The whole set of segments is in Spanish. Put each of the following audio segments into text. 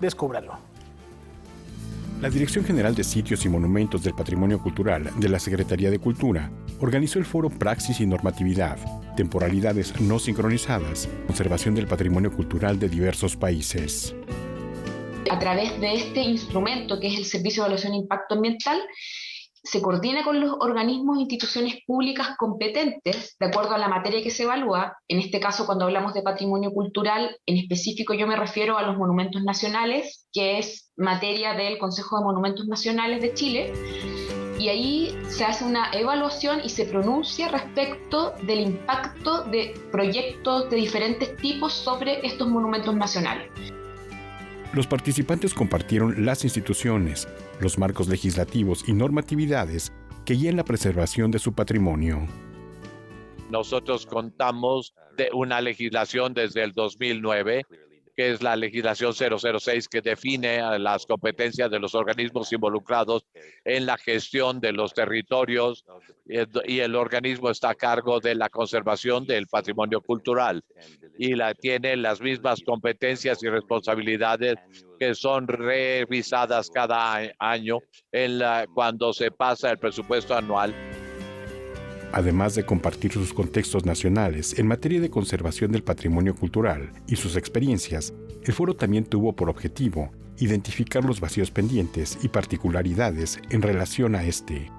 Descúbralo. La Dirección General de Sitios y Monumentos del Patrimonio Cultural de la Secretaría de Cultura organizó el foro Praxis y Normatividad, temporalidades no sincronizadas, conservación del patrimonio cultural de diversos países. A través de este instrumento, que es el Servicio de Evaluación de Impacto Ambiental, se coordina con los organismos e instituciones públicas competentes de acuerdo a la materia que se evalúa. En este caso, cuando hablamos de patrimonio cultural, en específico yo me refiero a los monumentos nacionales, que es materia del Consejo de Monumentos Nacionales de Chile, y ahí se hace una evaluación y se pronuncia respecto del impacto de proyectos de diferentes tipos sobre estos monumentos nacionales. Los participantes compartieron las instituciones, los marcos legislativos y normatividades que guían la preservación de su patrimonio. Nosotros contamos de una legislación desde el 2009, que es la legislación 006, que define las competencias de los organismos involucrados en la gestión de los territorios, y el organismo está a cargo de la conservación del patrimonio cultural y tiene las mismas competencias y responsabilidades que son revisadas cada año cuando se pasa el presupuesto anual. Además de compartir sus contextos nacionales en materia de conservación del patrimonio cultural y sus experiencias, el foro también tuvo por objetivo identificar los vacíos pendientes y particularidades en relación a este.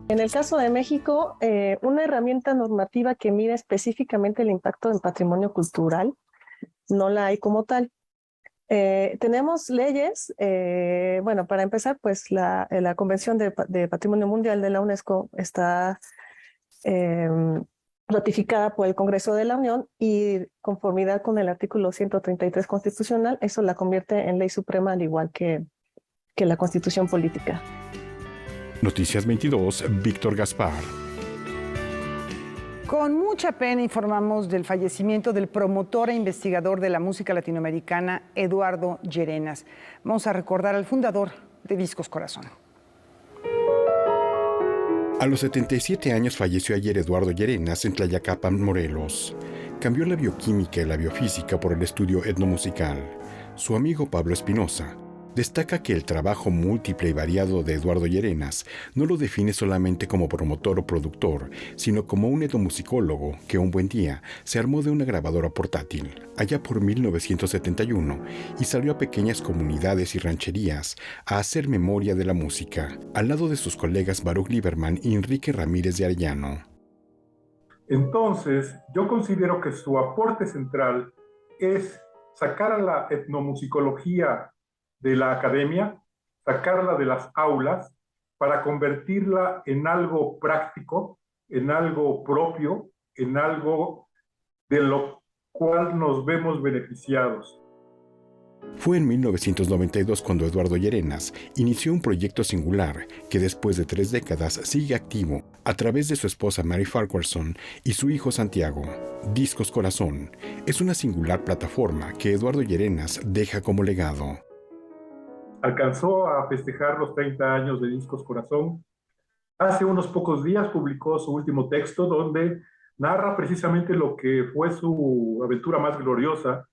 En el caso de México, una herramienta normativa que mide específicamente el impacto en patrimonio cultural no la hay como tal. Tenemos leyes, bueno, para empezar, pues la Convención de Patrimonio Mundial de la UNESCO está ratificada por el Congreso de la Unión y conformidad con el artículo 133 constitucional, eso la convierte en ley suprema al igual que la Constitución política. Noticias 22, Víctor Gaspar. Con mucha pena informamos del fallecimiento del promotor e investigador de la música latinoamericana, Eduardo Llerenas. Vamos a recordar al fundador de Discos Corazón. A los 77 años falleció ayer Eduardo Llerenas en Tlayacapan, Morelos. Cambió la bioquímica y la biofísica por el estudio etnomusical. Su amigo Pablo Espinosa destaca que el trabajo múltiple y variado de Eduardo Llerenas no lo define solamente como promotor o productor, sino como un etnomusicólogo que un buen día se armó de una grabadora portátil, allá por 1971, y salió a pequeñas comunidades y rancherías a hacer memoria de la música, al lado de sus colegas Baruch Lieberman y Enrique Ramírez de Arellano. Entonces, yo considero que su aporte central es sacar a la etnomusicología de la academia, sacarla de las aulas para convertirla en algo práctico, en algo propio, en algo de lo cual nos vemos beneficiados. Fue en 1992 cuando Eduardo Llerenas inició un proyecto singular que después de 3 décadas sigue activo a través de su esposa Mary Farquharson y su hijo Santiago. Discos Corazón es una singular plataforma que Eduardo Llerenas deja como legado. Alcanzó a festejar los 30 años de Discos Corazón. Hace unos pocos días publicó su último texto donde narra precisamente lo que fue su aventura más gloriosa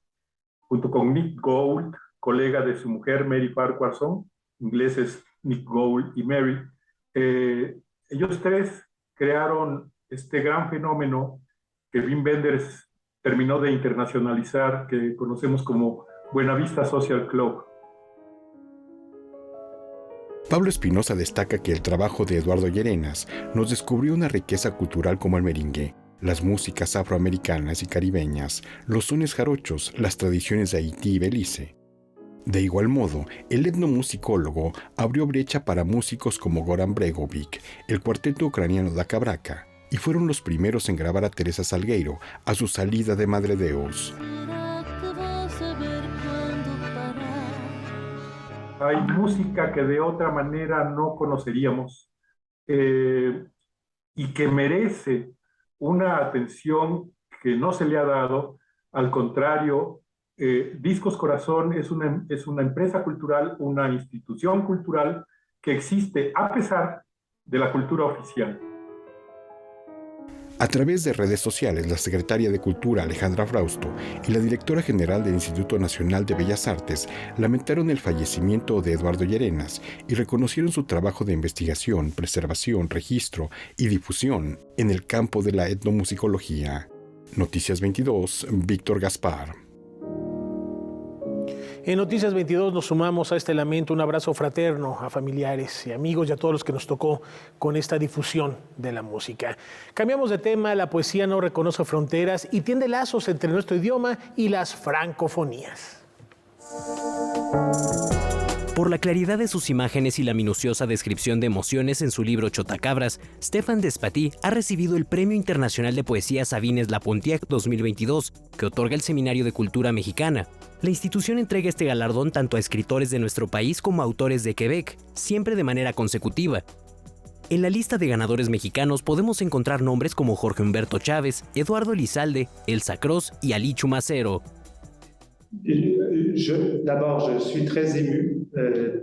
junto con Nick Gould, colega de su mujer Mary Farquharson, ingleses Nick Gould y Mary. Ellos tres crearon este gran fenómeno que Wim Wenders terminó de internacionalizar, que conocemos como Buenavista Social Club. Pablo Espinosa destaca que el trabajo de Eduardo Llerenas nos descubrió una riqueza cultural como el merengue, las músicas afroamericanas y caribeñas, los sones jarochos, las tradiciones de Haití y Belice. De igual modo, el etnomusicólogo abrió brecha para músicos como Goran Bregovic, el cuarteto ucraniano Daka Braka, y fueron los primeros en grabar a Teresa Salgueiro a su salida de Madre Deus. Hay música que de otra manera no conoceríamos y que merece una atención que no se le ha dado. Al contrario, Discos Corazón es una empresa cultural, una institución cultural que existe a pesar de la cultura oficial. A través de redes sociales, la secretaria de Cultura, Alejandra Frausto, y la directora general del Instituto Nacional de Bellas Artes lamentaron el fallecimiento de Eduardo Llerenas y reconocieron su trabajo de investigación, preservación, registro y difusión en el campo de la etnomusicología. Noticias 22, Víctor Gaspar. En Noticias 22 nos sumamos a este lamento, un abrazo fraterno a familiares y amigos y a todos los que nos tocó con esta difusión de la música. Cambiamos de tema, la poesía no reconoce fronteras y tiende lazos entre nuestro idioma y las francofonías. Por la claridad de sus imágenes y la minuciosa descripción de emociones en su libro Chotacabras, Stéphane Despatie ha recibido el Premio Internacional de Poesía Sabines Lapontiac 2022, que otorga el Seminario de Cultura Mexicana. La institución entrega este galardón tanto a escritores de nuestro país como a autores de Quebec, siempre de manera consecutiva. En la lista de ganadores mexicanos podemos encontrar nombres como Jorge Humberto Chávez, Eduardo Elizalde, Elsa Cross y Ali Chumacero. D'abord, je suis très ému,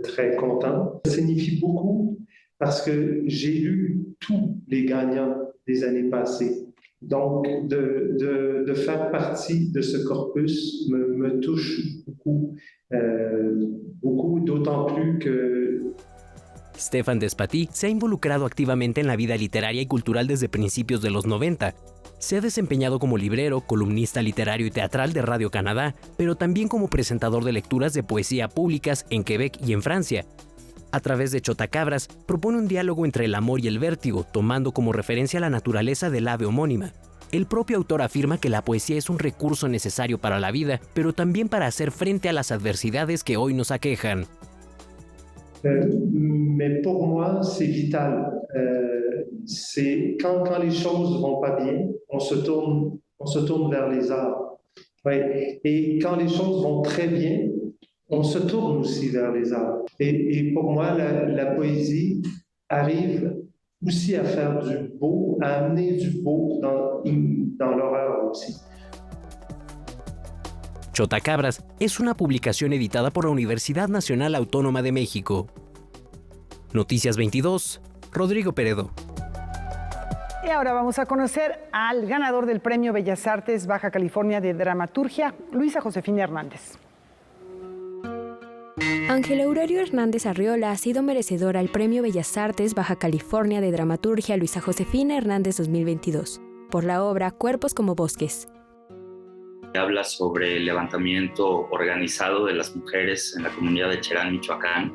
très content. Ça signifie beaucoup parce que j'ai lu tous les gagnants des années passées. Donc, de faire partie de ce corpus me touche beaucoup, beaucoup, d'autant plus que... Stéphane Despatie se ha involucrado activamente en la vida literaria y cultural desde principios de los 90. Se ha desempeñado como librero, columnista literario y teatral de Radio Canadá, pero también como presentador de lecturas de poesía públicas en Quebec y en Francia. A través de Chotacabras, propone un diálogo entre el amor y el vértigo, tomando como referencia la naturaleza del ave homónima. El propio autor afirma que la poesía es un recurso necesario para la vida, pero también para hacer frente a las adversidades que hoy nos aquejan. Mais pour moi, c'est vital. C'est quand les choses vont pas bien, on se tourne vers les arts. Ouais. Et quand les choses vont très bien, on se tourne aussi vers les arts. Et pour moi, la poésie arrive aussi à faire du beau, à amener du beau dans l'horreur aussi. Chotacabras es una publicación editada por la Universidad Nacional Autónoma de México. Noticias 22, Rodrigo Peredo. Y ahora vamos a conocer al ganador del Premio Bellas Artes Baja California de Dramaturgia, Luisa Josefina Hernández. Ángel Aurelio Hernández Arriola ha sido merecedora al Premio Bellas Artes Baja California de Dramaturgia Luisa Josefina Hernández 2022 por la obra Cuerpos como Bosques. Habla sobre el levantamiento organizado de las mujeres en la comunidad de Cherán, Michoacán,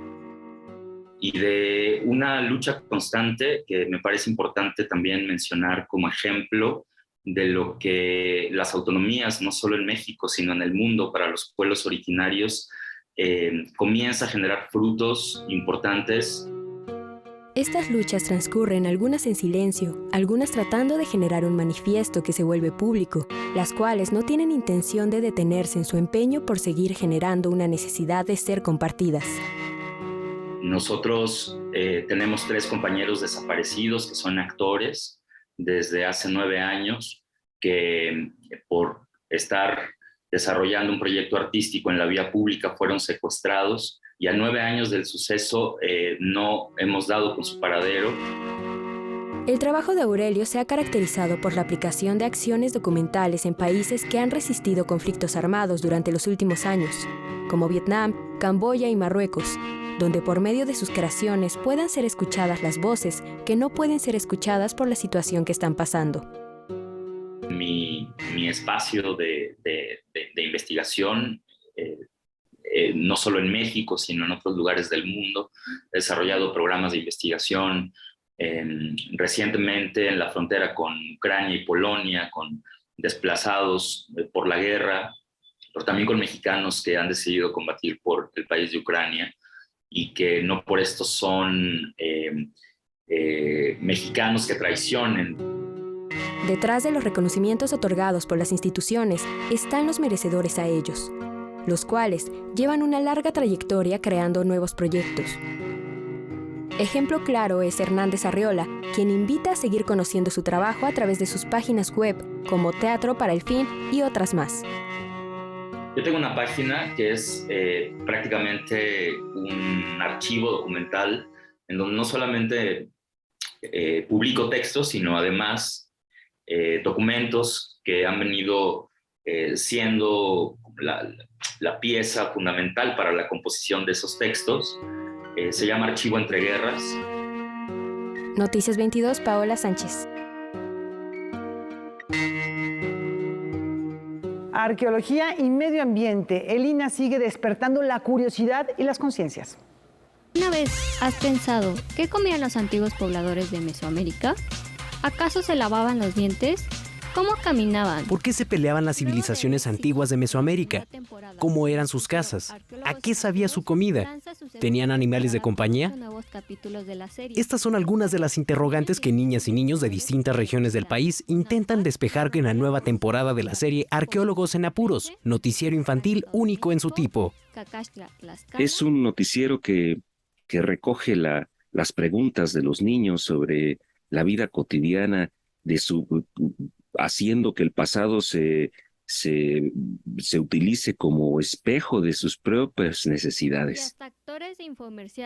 y de una lucha constante que me parece importante también mencionar como ejemplo de lo que las autonomías, no solo en México, sino en el mundo, para los pueblos originarios, comienza a generar frutos importantes. Estas luchas transcurren algunas en silencio, algunas tratando de generar un manifiesto que se vuelve público, las cuales no tienen intención de detenerse en su empeño por seguir generando una necesidad de ser compartidas. Nosotros tenemos 3 compañeros desaparecidos que son actores desde hace 9 años, que por estar desarrollando un proyecto artístico en la vía pública fueron secuestrados, y a 9 años del suceso no hemos dado con su paradero. El trabajo de Aurelio se ha caracterizado por la aplicación de acciones documentales en países que han resistido conflictos armados durante los últimos años, como Vietnam, Camboya y Marruecos, donde por medio de sus creaciones puedan ser escuchadas las voces que no pueden ser escuchadas por la situación que están pasando. Mi espacio de investigación, no solo en México, sino en otros lugares del mundo, he desarrollado programas de investigación recientemente en la frontera con Ucrania y Polonia, con desplazados por la guerra, pero también con mexicanos que han decidido combatir por el país de Ucrania y que no por esto son mexicanos que traicionen. Detrás de los reconocimientos otorgados por las instituciones están los merecedores a ellos, los cuales llevan una larga trayectoria creando nuevos proyectos. Ejemplo claro es Hernández Arriola, quien invita a seguir conociendo su trabajo a través de sus páginas web, como Teatro para el Fin y otras más. Yo tengo una página que es prácticamente un archivo documental en donde no solamente publico textos, sino además documentos que han venido siendo la pieza fundamental para la composición de esos textos. Se llama Archivo entre Guerras. Noticias 22, Paola Sánchez. Arqueología y medio ambiente. El INAH sigue despertando la curiosidad y las conciencias. ¿Una vez has pensado qué comían los antiguos pobladores de Mesoamérica? ¿Acaso se lavaban los dientes? ¿Cómo caminaban? ¿Por qué se peleaban las civilizaciones antiguas de Mesoamérica? ¿Cómo eran sus casas? ¿A qué sabía su comida? ¿Tenían animales de compañía? Estas son algunas de las interrogantes que niñas y niños de distintas regiones del país intentan despejar en la nueva temporada de la serie Arqueólogos en Apuros, noticiero infantil único en su tipo. Es un noticiero que recoge las preguntas de los niños sobre la vida cotidiana, haciendo que el pasado se utilice como espejo de sus propias necesidades.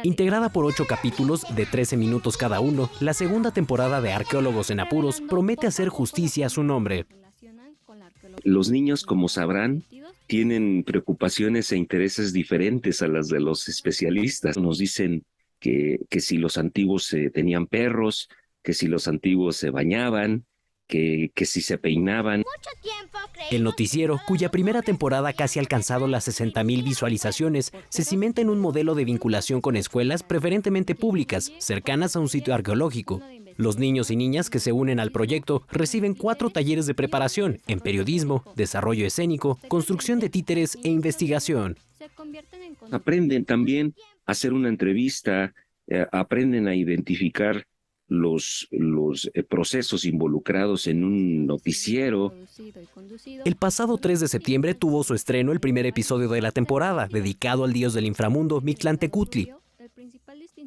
Integrada por 8 capítulos de 13 minutos cada uno, la segunda temporada de Arqueólogos en Apuros promete hacer justicia a su nombre. Los niños, como sabrán, tienen preocupaciones e intereses diferentes a las de los especialistas. Nos dicen que si los antiguos tenían perros, que si los antiguos se bañaban, que si se peinaban. El noticiero, cuya primera temporada casi ha alcanzado las 60,000 visualizaciones, se cimenta en un modelo de vinculación con escuelas preferentemente públicas, cercanas a un sitio arqueológico. Los niños y niñas que se unen al proyecto reciben 4 talleres de preparación en periodismo, desarrollo escénico, construcción de títeres e investigación. Aprenden también a hacer una entrevista, aprenden a identificar los procesos involucrados en un noticiero. El pasado 3 de septiembre tuvo su estreno el primer episodio de la temporada, dedicado al dios del inframundo, Mictlantecutli.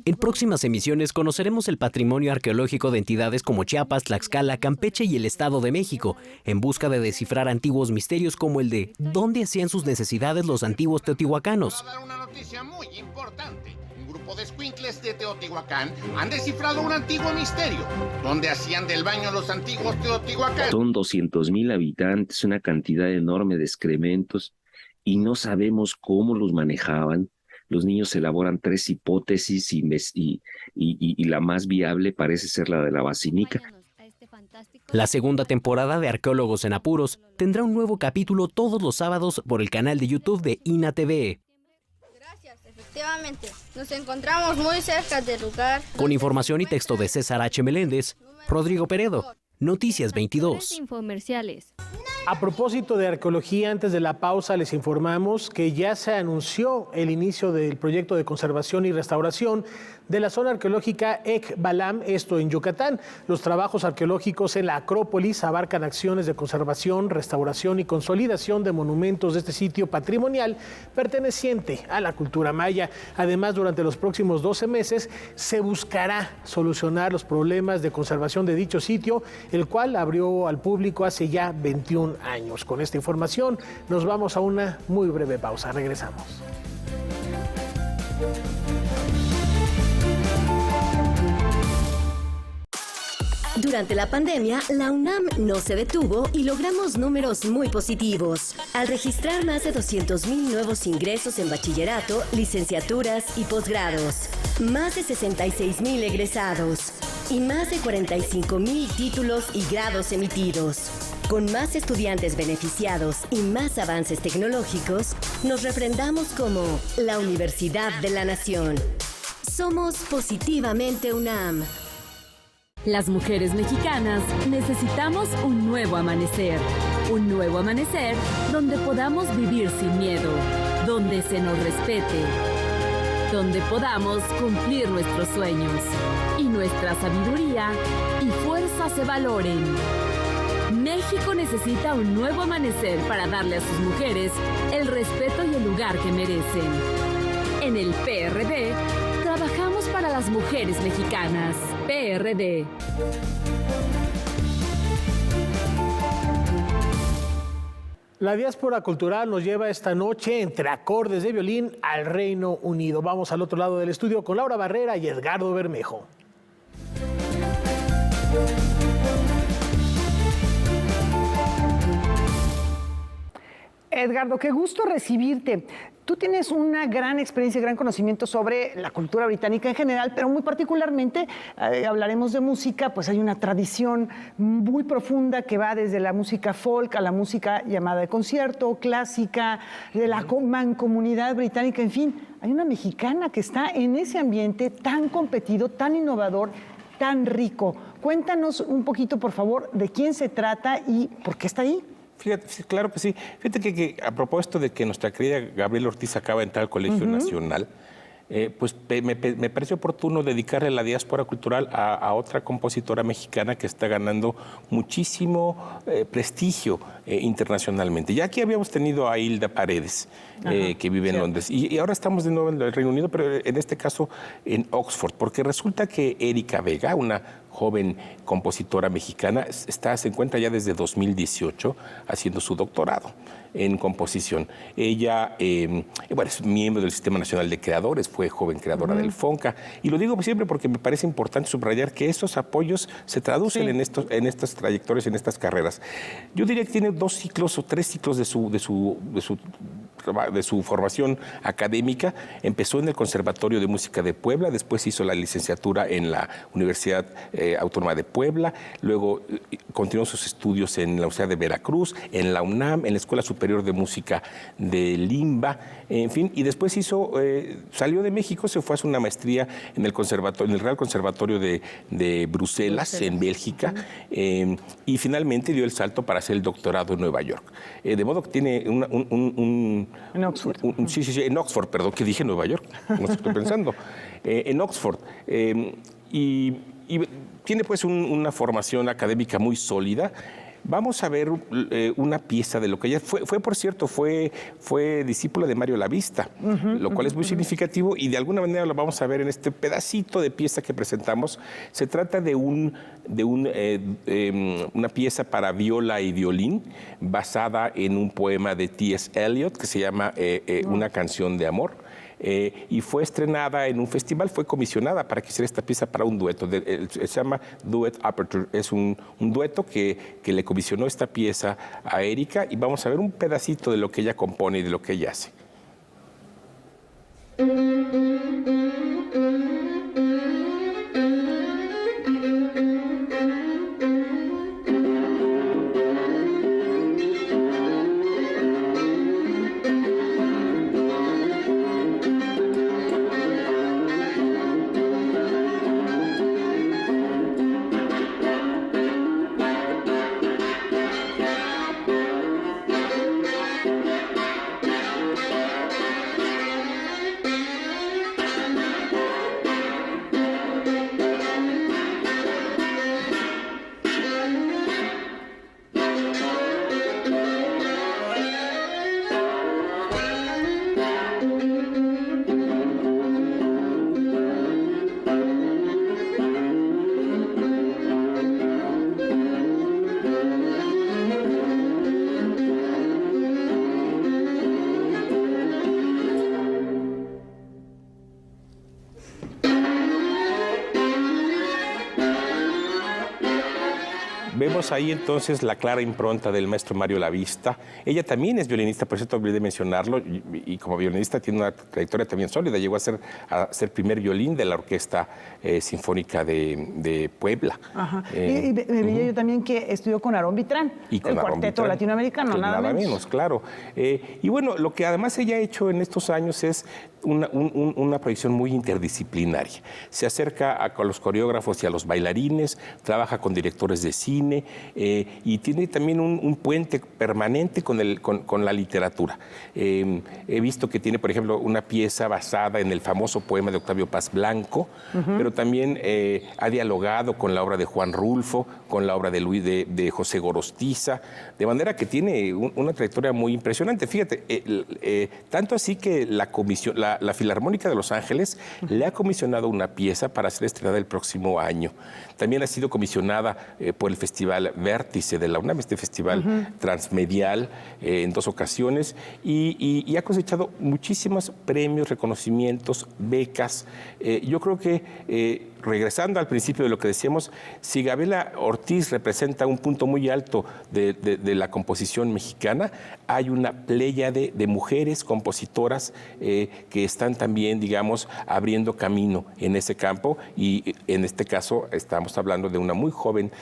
En próximas emisiones conoceremos el patrimonio arqueológico de entidades como Chiapas, Tlaxcala, Campeche y el Estado de México, en busca de descifrar antiguos misterios como el de ¿dónde hacían sus necesidades los antiguos teotihuacanos? Una noticia muy importante. Un grupo de escuincles de Teotihuacán han descifrado un antiguo misterio. ¿Dónde hacían del baño los antiguos teotihuacanos? Son 200,000 habitantes, una cantidad enorme de excrementos, y no sabemos cómo los manejaban. Los niños elaboran 3 hipótesis y la más viable parece ser la de la basinica. La segunda temporada de Arqueólogos en Apuros tendrá un nuevo capítulo todos los sábados por el canal de YouTube de INAH TV. Efectivamente, nos encontramos muy cerca del lugar. Con información y texto de César H. Meléndez, Rodrigo Peredo, Noticias 22. Infomerciales. A propósito de arqueología, antes de la pausa les informamos que ya se anunció el inicio del proyecto de conservación y restauración de la zona arqueológica Ekbalam, esto en Yucatán. Los trabajos arqueológicos en la Acrópolis abarcan acciones de conservación, restauración y consolidación de monumentos de este sitio patrimonial perteneciente a la cultura maya. Además, durante los próximos 12 meses se buscará solucionar los problemas de conservación de dicho sitio, el cual abrió al público hace ya 21 años. Con esta información nos vamos a una muy breve pausa. Regresamos. Durante la pandemia, la UNAM no se detuvo y logramos números muy positivos, al registrar más de 200,000 nuevos ingresos en bachillerato, licenciaturas y posgrados, más de 66,000 egresados y más de 45,000 títulos y grados emitidos. Con más estudiantes beneficiados y más avances tecnológicos, nos refrendamos como la Universidad de la Nación. Somos Positivamente UNAM. Las mujeres mexicanas necesitamos un nuevo amanecer donde podamos vivir sin miedo, donde se nos respete, donde podamos cumplir nuestros sueños y nuestra sabiduría y fuerza se valoren. México necesita un nuevo amanecer para darle a sus mujeres el respeto y el lugar que merecen. En el PRD, trabajamos para las mujeres mexicanas. PRD. La diáspora cultural nos lleva esta noche entre acordes de violín al Reino Unido. Vamos al otro lado del estudio con Laura Barrera y Edgardo Bermejo. Edgardo, qué gusto recibirte. Tú tienes una gran experiencia y gran conocimiento sobre la cultura británica en general, pero muy particularmente, hablaremos de música, pues hay una tradición muy profunda que va desde la música folk a la música llamada de concierto, clásica, de la mancomunidad británica, en fin, hay una mexicana que está en ese ambiente tan competido, tan innovador, tan rico. Cuéntanos un poquito, por favor, de quién se trata y por qué está ahí. Fíjate, claro que sí. Fíjate que a propósito de que nuestra querida Gabriela Ortiz acaba de entrar al Colegio Nacional, pues me pareció oportuno dedicarle la diáspora cultural a otra compositora mexicana que está ganando muchísimo prestigio internacionalmente. Ya aquí habíamos tenido a Hilda Paredes, que vive en Londres, y ahora estamos de nuevo en el Reino Unido, pero en este caso en Oxford, porque resulta que Erika Vega, una joven compositora mexicana, se encuentra ya desde 2018 haciendo su doctorado en composición. Ella bueno, es miembro del Sistema Nacional de Creadores, fue joven creadora del FONCA, y lo digo siempre porque me parece importante subrayar que esos apoyos se traducen en estas trayectorias, en estas carreras. Yo diría que tiene 2 ciclos o 3 ciclos de su formación académica. Empezó en el Conservatorio de Música de Puebla, después hizo la licenciatura en la Universidad Autónoma de Puebla, luego continuó sus estudios en la Universidad de Veracruz, en la UNAM, en la Escuela Superior de Música de Limba, en fin, y después salió de México, se fue a hacer una maestría en el Real Conservatorio de Bruselas, en Bélgica, y finalmente dio el salto para hacer el doctorado en Nueva York. De modo que tiene en Oxford. En Oxford, perdón, que dije Nueva York, no estoy pensando. En Oxford. Y tiene pues una formación académica muy sólida. Vamos a ver una pieza de lo que ella por cierto, fue discípula de Mario Lavista, lo cual es muy significativo, y de alguna manera lo vamos a ver en este pedacito de pieza que presentamos. Se trata de una pieza para viola y violín basada en un poema de T.S. Eliot que se llama Una canción de amor. Y fue estrenada en un festival, fue comisionada para que hiciera esta pieza para un dueto. Se llama Duet Aperture. Es un dueto que le comisionó esta pieza a Erika, y vamos a ver un pedacito de lo que ella compone y de lo que ella hace. Vemos ahí entonces la clara impronta del maestro Mario Lavista. Ella también es violinista, por cierto, olvidé mencionarlo, y como violinista tiene una trayectoria también sólida. Llegó a ser primer violín de la Orquesta Sinfónica de Puebla. Ajá. Y veía yo también que estudió con Aarón Vitrán, el cuarteto latinoamericano, nada menos. Claro. Y bueno, lo que además ella ha hecho en estos años es una proyección muy interdisciplinaria. Se acerca a los coreógrafos y a los bailarines, trabaja con directores de cine, y tiene también un puente permanente con la literatura. He visto que tiene, por ejemplo, una pieza basada en el famoso poema de Octavio Paz Blanco, pero también ha dialogado con la obra de Juan Rulfo, con la obra de José Gorostiza, de manera que tiene una trayectoria muy impresionante. Fíjate, tanto así que la Filarmónica de Los Ángeles le ha comisionado una pieza para ser estrenada el próximo año. También ha sido comisionada por el Festival festival vértice de la UNAM, este festival transmedial en 2 ocasiones, y ha cosechado muchísimos premios, reconocimientos, becas. Yo creo que, regresando al principio de lo que decíamos, si Gabriela Ortiz representa un punto muy alto de la composición mexicana, hay una pléyade de mujeres compositoras que están también, digamos, abriendo camino en ese campo, y en este caso estamos hablando de una muy joven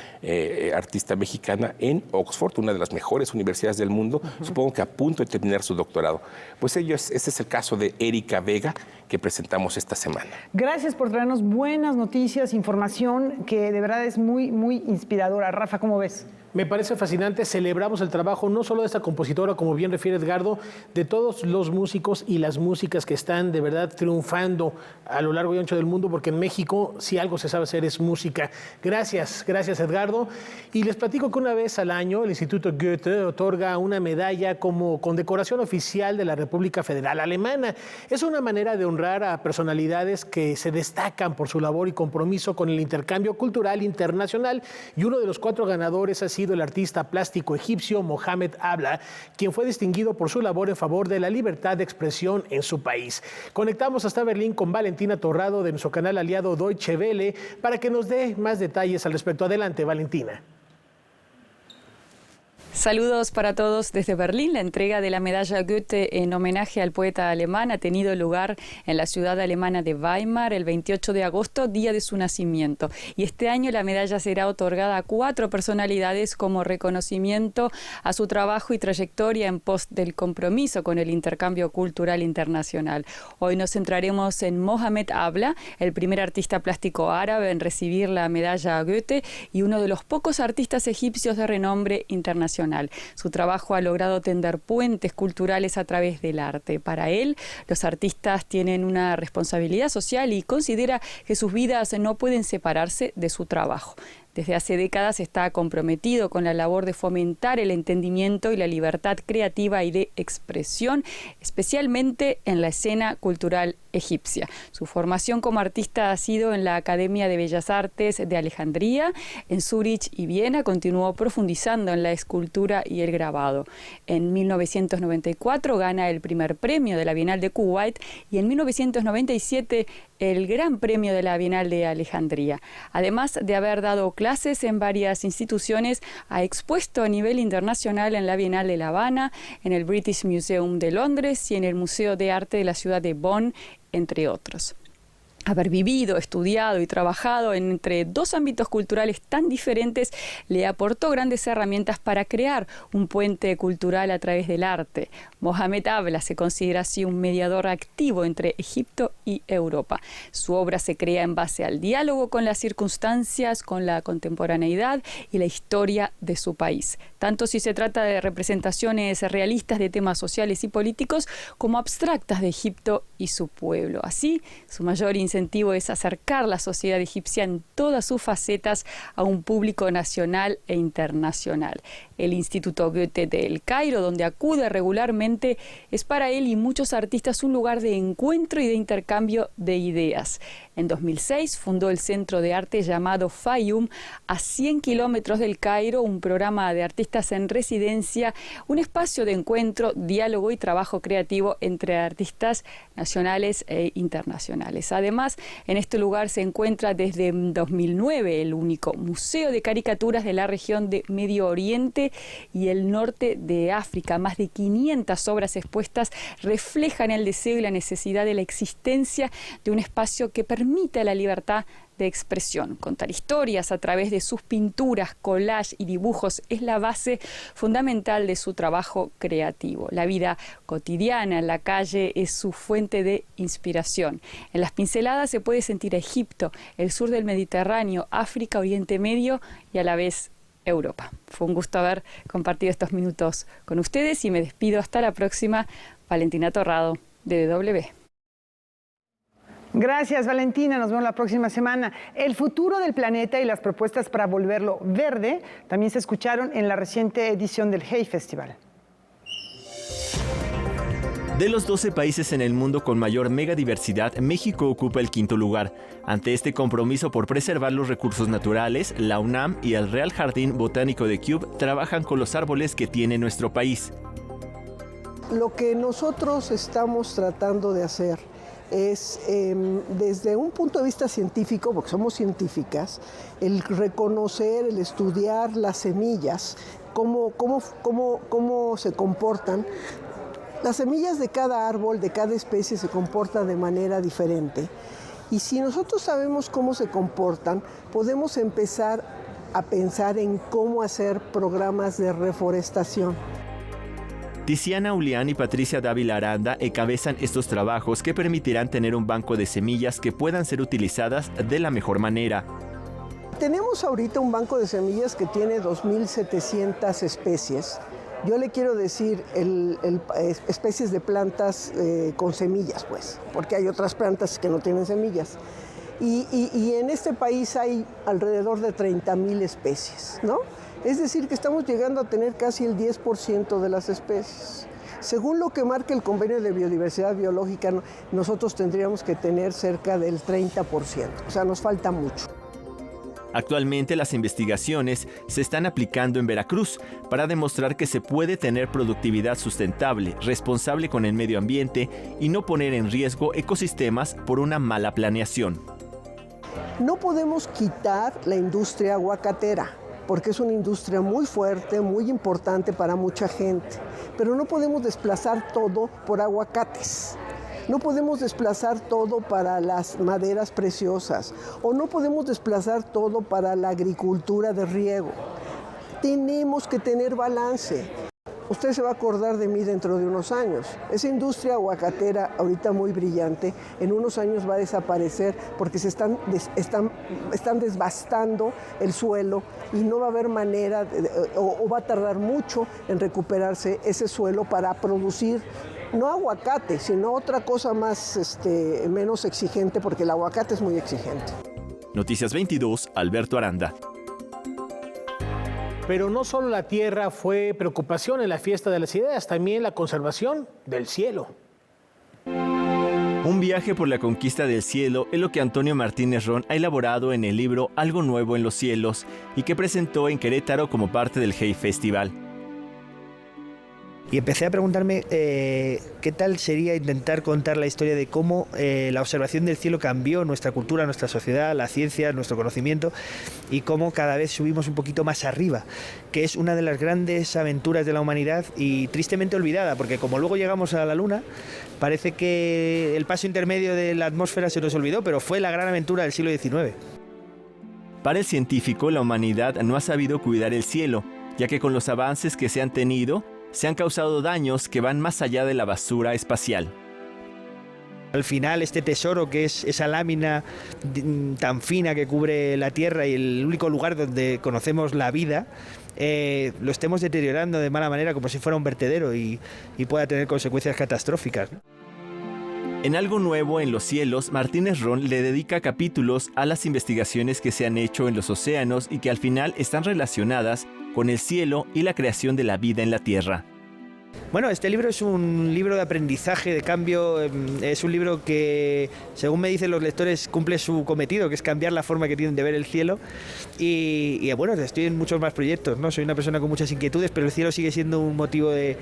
artista mexicana en Oxford, una de las mejores universidades del mundo, supongo que a punto de terminar su doctorado. Pues ese es el caso de Erika Vega, que presentamos esta semana. Gracias por traernos buenas noticias, información que de verdad es muy, muy inspiradora. Rafa, ¿cómo ves? Me parece fascinante, celebramos el trabajo no solo de esta compositora, como bien refiere Edgardo, de todos los músicos y las músicas que están de verdad triunfando a lo largo y ancho del mundo, porque en México si algo se sabe hacer es música. Gracias Edgardo. Y les platico que una vez al año el Instituto Goethe otorga una medalla como condecoración oficial de la República Federal Alemana. Es una manera de honrar a personalidades que se destacan por su labor y compromiso con el intercambio cultural internacional, y uno de los 4 ganadores ha sido el artista plástico egipcio Mohamed Abla, quien fue distinguido por su labor en favor de la libertad de expresión en su país. Conectamos hasta Berlín con Valentina Torrado de nuestro canal aliado Deutsche Welle para que nos dé más detalles al respecto. Adelante, Valentina. Saludos para todos desde Berlín. La entrega de la medalla Goethe en homenaje al poeta alemán ha tenido lugar en la ciudad alemana de Weimar el 28 de agosto, día de su nacimiento. Y este año la medalla será otorgada a 4 personalidades como reconocimiento a su trabajo y trayectoria en pos del compromiso con el intercambio cultural internacional. Hoy nos centraremos en Mohamed Abla, el primer artista plástico árabe en recibir la medalla Goethe y uno de los pocos artistas egipcios de renombre internacional. Su trabajo ha logrado tender puentes culturales a través del arte. Para él, los artistas tienen una responsabilidad social y considera que sus vidas no pueden separarse de su trabajo. Desde hace décadas está comprometido con la labor de fomentar el entendimiento y la libertad creativa y de expresión, especialmente en la escena cultural egipcia. Su formación como artista ha sido en la Academia de Bellas Artes de Alejandría, en Zúrich y Viena. Continuó profundizando en la escultura y el grabado. En 1994 gana el primer premio de la Bienal de Kuwait y en 1997 el Gran Premio de la Bienal de Alejandría. Además de haber dado clases en varias instituciones, ha expuesto a nivel internacional en la Bienal de La Habana, en el British Museum de Londres y en el Museo de Arte de la ciudad de Bonn, entre otros. Haber vivido, estudiado y trabajado entre 2 ámbitos culturales tan diferentes le aportó grandes herramientas para crear un puente cultural a través del arte. Mohamed Abla se considera así un mediador activo entre Egipto y Europa. Su obra se crea en base al diálogo con las circunstancias, con la contemporaneidad y la historia de su país, tanto si se trata de representaciones realistas de temas sociales y políticos como abstractas de Egipto y su pueblo. Así, su mayor incentivo es acercar la sociedad egipcia en todas sus facetas a un público nacional e internacional. El Instituto Goethe de El Cairo, donde acude regularmente, es para él y muchos artistas un lugar de encuentro y de intercambio de ideas. En 2006 fundó el Centro de Arte llamado Fayum, a 100 kilómetros del Cairo, un programa de artistas en residencia, un espacio de encuentro, diálogo y trabajo creativo entre artistas nacionales e internacionales. Además, en este lugar se encuentra desde 2009 el único museo de caricaturas de la región de Medio Oriente y el norte de África. Más de 500 obras expuestas reflejan el deseo y la necesidad de la existencia de un espacio que permita la libertad de expresión. Contar historias a través de sus pinturas, collage y dibujos es la base fundamental de su trabajo creativo. La vida cotidiana en la calle es su fuente de inspiración. En las pinceladas se puede sentir Egipto, el sur del Mediterráneo, África, Oriente Medio y a la vez Europa. Fue un gusto haber compartido estos minutos con ustedes y me despido hasta la próxima. Valentina Torrado, de DW. Gracias, Valentina. Nos vemos la próxima semana. El futuro del planeta y las propuestas para volverlo verde también se escucharon en la reciente edición del Hey Festival. De los 12 países en el mundo con mayor megadiversidad, México ocupa el 5º lugar. Ante este compromiso por preservar los recursos naturales, la UNAM y el Real Jardín Botánico de Kew trabajan con los árboles que tiene nuestro país. Lo que nosotros estamos tratando de hacer es, desde un punto de vista científico, porque somos científicas, el reconocer, el estudiar las semillas, cómo se comportan. Las semillas de cada árbol, de cada especie, se comportan de manera diferente. Y si nosotros sabemos cómo se comportan, podemos empezar a pensar en cómo hacer programas de reforestación. Tiziana Ulián y Patricia Dávila Aranda encabezan estos trabajos que permitirán tener un banco de semillas que puedan ser utilizadas de la mejor manera. Tenemos ahorita un banco de semillas que tiene 2.700 especies. Yo le quiero decir especies de plantas con semillas, pues, porque hay otras plantas que no tienen semillas. Y en este país hay alrededor de 30.000 especies, ¿no? Es decir, que estamos llegando a tener casi el 10% de las especies. Según lo que marca el Convenio de Biodiversidad Biológica, nosotros tendríamos que tener cerca del 30%, o sea, nos falta mucho. Actualmente las investigaciones se están aplicando en Veracruz para demostrar que se puede tener productividad sustentable, responsable con el medio ambiente y no poner en riesgo ecosistemas por una mala planeación. No podemos quitar la industria aguacatera, porque es una industria muy fuerte, muy importante para mucha gente, pero no podemos desplazar todo por aguacates. No podemos desplazar todo para las maderas preciosas o no podemos desplazar todo para la agricultura de riego. Tenemos que tener balance. Usted se va a acordar de mí dentro de unos años. Esa industria aguacatera, ahorita muy brillante, en unos años va a desaparecer porque se están desbastando el suelo y no va a haber manera o va a tardar mucho en recuperarse ese suelo para producir no aguacate, sino otra cosa más, menos exigente, porque el aguacate es muy exigente. Noticias 22, Alberto Aranda. Pero no solo la tierra fue preocupación en la Fiesta de las Ideas, también la conservación del cielo. Un viaje por la conquista del cielo es lo que Antonio Martínez Ron ha elaborado en el libro Algo Nuevo en los Cielos y que presentó en Querétaro como parte del Hey Festival. Y empecé a preguntarme qué tal sería intentar contar la historia de cómo la observación del cielo cambió nuestra cultura, nuestra sociedad, la ciencia, nuestro conocimiento y cómo cada vez subimos un poquito más arriba, que es una de las grandes aventuras de la humanidad y tristemente olvidada, porque como luego llegamos a la Luna, parece que el paso intermedio de la atmósfera se nos olvidó, pero fue la gran aventura del siglo XIX. Para el científico, la humanidad no ha sabido cuidar el cielo, ya que con los avances que se han tenido, se han causado daños que van más allá de la basura espacial. Al final, este tesoro, que es esa lámina tan fina que cubre la Tierra y el único lugar donde conocemos la vida, lo estemos deteriorando de mala manera como si fuera un vertedero y pueda tener consecuencias catastróficas, ¿no? En Algo Nuevo en los Cielos, Martínez Ron le dedica capítulos a las investigaciones que se han hecho en los océanos y que al final están relacionadas con el cielo y la creación de la vida en la Tierra. Bueno, este libro es un libro de aprendizaje, de cambio, es un libro que, según me dicen los lectores, cumple su cometido, que es cambiar la forma que tienen de ver el cielo. Y bueno, estoy en muchos más proyectos, ¿no? Soy una persona con muchas inquietudes, pero el cielo sigue siendo un motivo de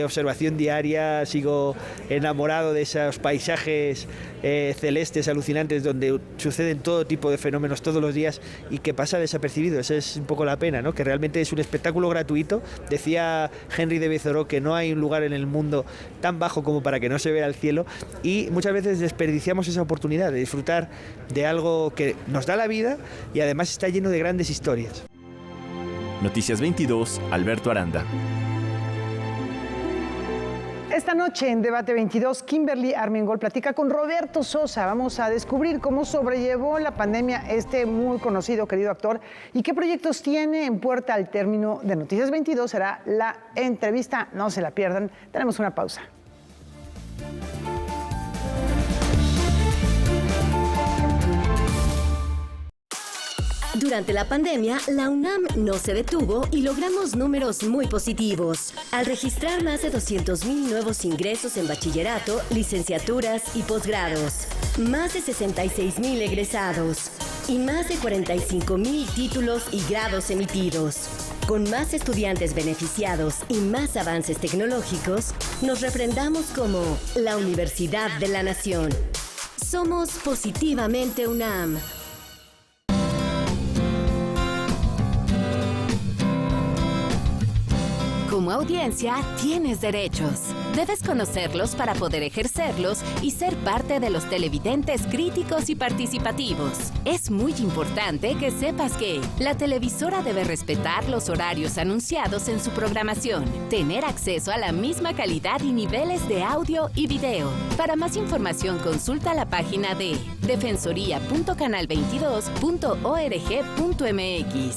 observación diaria. Sigo enamorado de esos paisajes celestes, alucinantes, donde suceden todo tipo de fenómenos todos los días y que pasa desapercibido. Esa es un poco la pena, ¿no? Que realmente es un espectáculo gratuito. Decía Henry de Bezoró que no hay un lugar en el mundo tan bajo como para que no se vea el cielo, y muchas veces desperdiciamos esa oportunidad de disfrutar de algo que nos da la vida y además está lleno de grandes historias. Noticias 22, Alberto Aranda. Esta noche en Debate 22, Kimberly Armengol platica con Roberto Sosa. Vamos a descubrir cómo sobrellevó la pandemia este muy conocido, querido actor y qué proyectos tiene en puerta al término de Noticias 22. Será la entrevista, no se la pierdan. Tenemos una pausa. Durante la pandemia, la UNAM no se detuvo y logramos números muy positivos. Al registrar más de 200,000 nuevos ingresos en bachillerato, licenciaturas y posgrados, más de 66,000 egresados y más de 45,000 títulos y grados emitidos. Con más estudiantes beneficiados y más avances tecnológicos, nos refrendamos como la Universidad de la Nación. Somos Positivamente UNAM. Como audiencia, tienes derechos. Debes conocerlos para poder ejercerlos y ser parte de los televidentes críticos y participativos. Es muy importante que sepas que la televisora debe respetar los horarios anunciados en su programación, tener acceso a la misma calidad y niveles de audio y video. Para más información, consulta la página de defensoría.canal22.org.mx.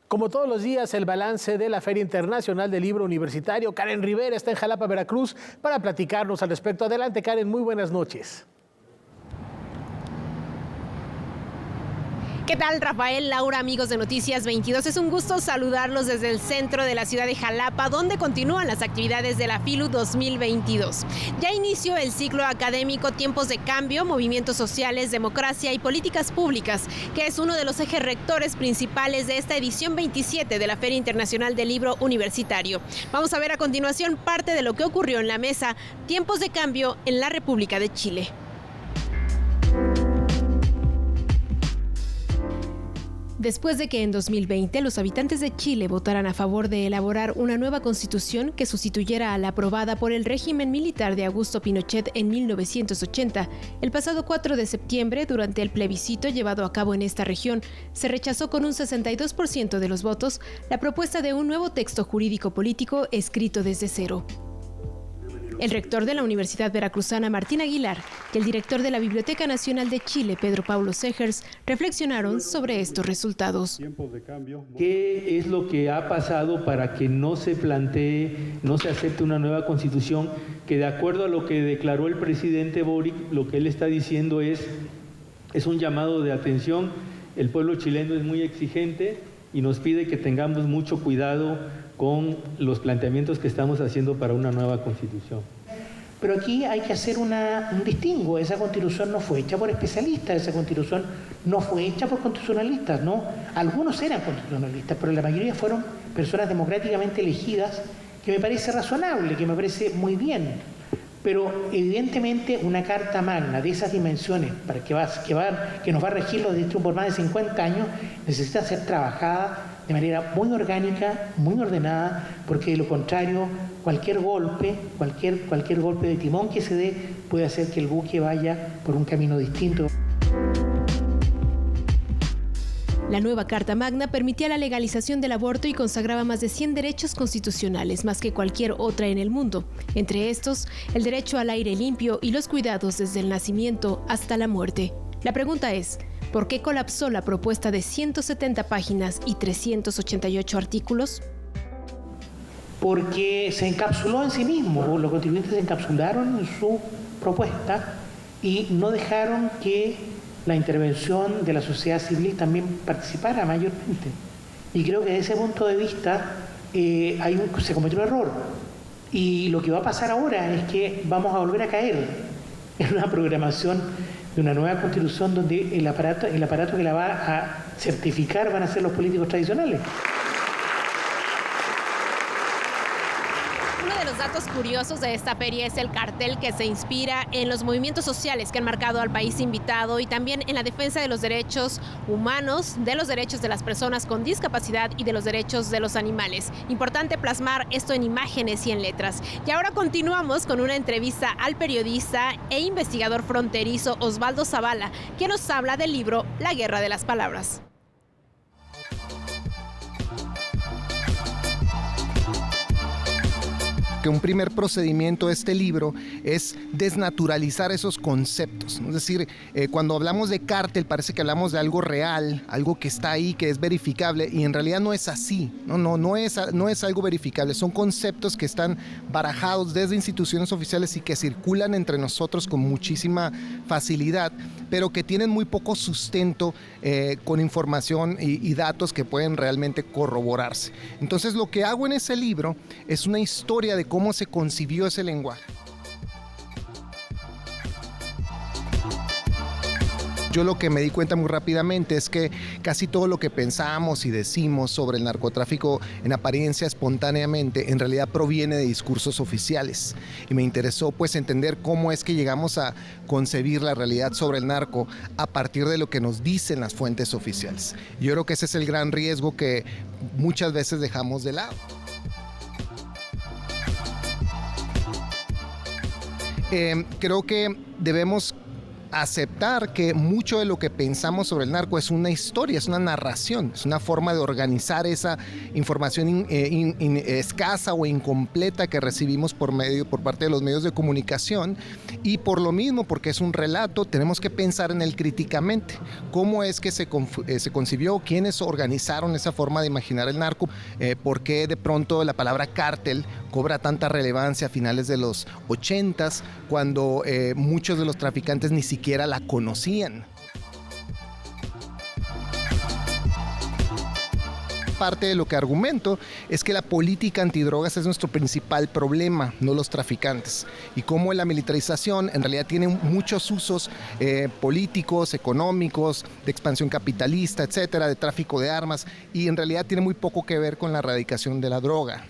Como todos los días, el balance de la Feria Internacional del Libro Universitario. Karen Rivera está en Jalapa, Veracruz, para platicarnos al respecto. Adelante, Karen, muy buenas noches. ¿Qué tal, Rafael, Laura, amigos de Noticias 22? Es un gusto saludarlos desde el centro de la ciudad de Jalapa, donde continúan las actividades de la FILU 2022. Ya inició el ciclo académico Tiempos de Cambio, Movimientos Sociales, Democracia y Políticas Públicas, que es uno de los ejes rectores principales de esta edición 27 de la Feria Internacional del Libro Universitario. Vamos a ver a continuación parte de lo que ocurrió en la mesa Tiempos de Cambio en la República de Chile. Después de que en 2020 los habitantes de Chile votaran a favor de elaborar una nueva constitución que sustituyera a la aprobada por el régimen militar de Augusto Pinochet en 1980, el pasado 4 de septiembre, durante el plebiscito llevado a cabo en esta región, se rechazó con un 62% de los votos la propuesta de un nuevo texto jurídico político escrito desde cero. El rector de la Universidad Veracruzana, Martín Aguilar, y el director de la Biblioteca Nacional de Chile, Pedro Paulo Segers, reflexionaron sobre estos resultados. ¿Qué es lo que ha pasado para que no se plantee, no se acepte una nueva constitución que, de acuerdo a lo que declaró el presidente Boric, lo que él está diciendo es un llamado de atención? El pueblo chileno es muy exigente y nos pide que tengamos mucho cuidado con los planteamientos que estamos haciendo para una nueva constitución. Pero aquí hay que hacer un distingo. Esa constitución no fue hecha por especialistas, esa constitución no fue hecha por constitucionalistas, ¿no? Algunos eran constitucionalistas, pero la mayoría fueron personas democráticamente elegidas, que me parece razonable, que me parece muy bien. Pero evidentemente una carta magna de esas dimensiones para que nos va a regir los distritos por más de 50 años necesita ser trabajada de manera muy orgánica, muy ordenada, porque de lo contrario cualquier golpe de timón que se dé puede hacer que el buque vaya por un camino distinto. La nueva Carta Magna permitía la legalización del aborto y consagraba más de 100 derechos constitucionales, más que cualquier otra en el mundo. Entre estos, el derecho al aire limpio y los cuidados desde el nacimiento hasta la muerte. La pregunta es, ¿por qué colapsó la propuesta de 170 páginas y 388 artículos? Porque se encapsuló en sí mismo. Los contribuyentes se encapsularon en su propuesta y no dejaron que la intervención de la sociedad civil también participara mayormente. Y creo que desde ese punto de vista se cometió un error. Y lo que va a pasar ahora es que vamos a volver a caer en una programación de una nueva constitución donde el aparato que la va a certificar van a ser los políticos tradicionales. Uno de los datos curiosos de esta feria es el cartel que se inspira en los movimientos sociales que han marcado al país invitado y también en la defensa de los derechos humanos, de los derechos de las personas con discapacidad y de los derechos de los animales. Importante plasmar esto en imágenes y en letras. Y ahora continuamos con una entrevista al periodista e investigador fronterizo Osvaldo Zavala, quien nos habla del libro La Guerra de las Palabras. que un primer procedimiento de este libro es desnaturalizar esos conceptos. Es decir, cuando hablamos de cártel parece que hablamos de algo real, algo que está ahí, que es verificable, y en realidad no es así. No es algo verificable. Son conceptos que están barajados desde instituciones oficiales y que circulan entre nosotros con muchísima facilidad, pero que tienen muy poco sustento con información y datos que pueden realmente corroborarse. Entonces, lo que hago en ese libro es una historia de cómo se concibió ese lenguaje. Yo lo que me di cuenta muy rápidamente es que casi todo lo que pensamos y decimos sobre el narcotráfico en apariencia espontáneamente, en realidad proviene de discursos oficiales. Y me interesó pues entender cómo es que llegamos a concebir la realidad sobre el narco a partir de lo que nos dicen las fuentes oficiales. Yo creo que ese es el gran riesgo que muchas veces dejamos de lado. Creo que debemos aceptar que mucho de lo que pensamos sobre el narco es una historia, es una narración, es una forma de organizar esa información escasa o incompleta que recibimos por parte de los medios de comunicación, y por lo mismo, porque es un relato, tenemos que pensar en él críticamente. ¿Cómo es que se concibió? ¿Quiénes organizaron esa forma de imaginar el narco? ¿Por qué de pronto la palabra cártel cobra tanta relevancia a finales de los 80s, cuando muchos de los traficantes ni siquiera la conocían? Parte de lo que argumento es que la política antidrogas es nuestro principal problema, no los traficantes, y cómo la militarización en realidad tiene muchos usos políticos, económicos, de expansión capitalista, etcétera, de tráfico de armas, y en realidad tiene muy poco que ver con la erradicación de la droga.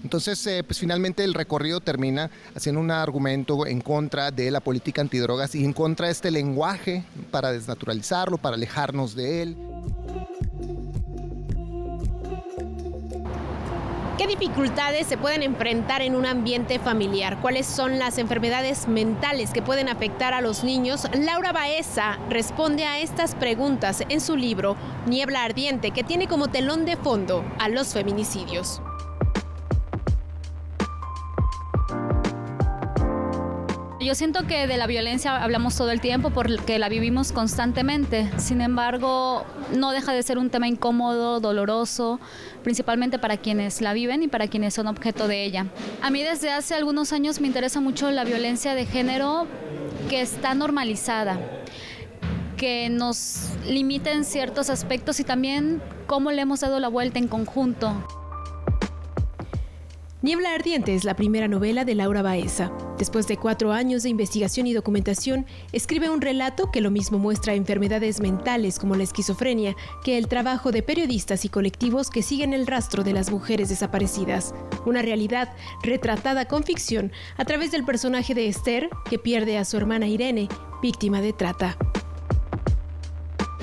Entonces, pues finalmente el recorrido termina haciendo un argumento en contra de la política antidrogas y en contra de este lenguaje para desnaturalizarlo, para alejarnos de él. ¿Qué dificultades se pueden enfrentar en un ambiente familiar? ¿Cuáles son las enfermedades mentales que pueden afectar a los niños? Laura Baeza responde a estas preguntas en su libro Niebla Ardiente, que tiene como telón de fondo a los feminicidios. Yo siento que de la violencia hablamos todo el tiempo porque la vivimos constantemente. Sin embargo, no deja de ser un tema incómodo, doloroso, principalmente para quienes la viven y para quienes son objeto de ella. A mí desde hace algunos años me interesa mucho la violencia de género que está normalizada, que nos limita en ciertos aspectos y también cómo le hemos dado la vuelta en conjunto. Niebla Ardiente es la primera novela de Laura Baeza. Después de 4 años de investigación y documentación, escribe un relato que lo mismo muestra enfermedades mentales como la esquizofrenia que el trabajo de periodistas y colectivos que siguen el rastro de las mujeres desaparecidas. Una realidad retratada con ficción a través del personaje de Esther, que pierde a su hermana Irene, víctima de trata.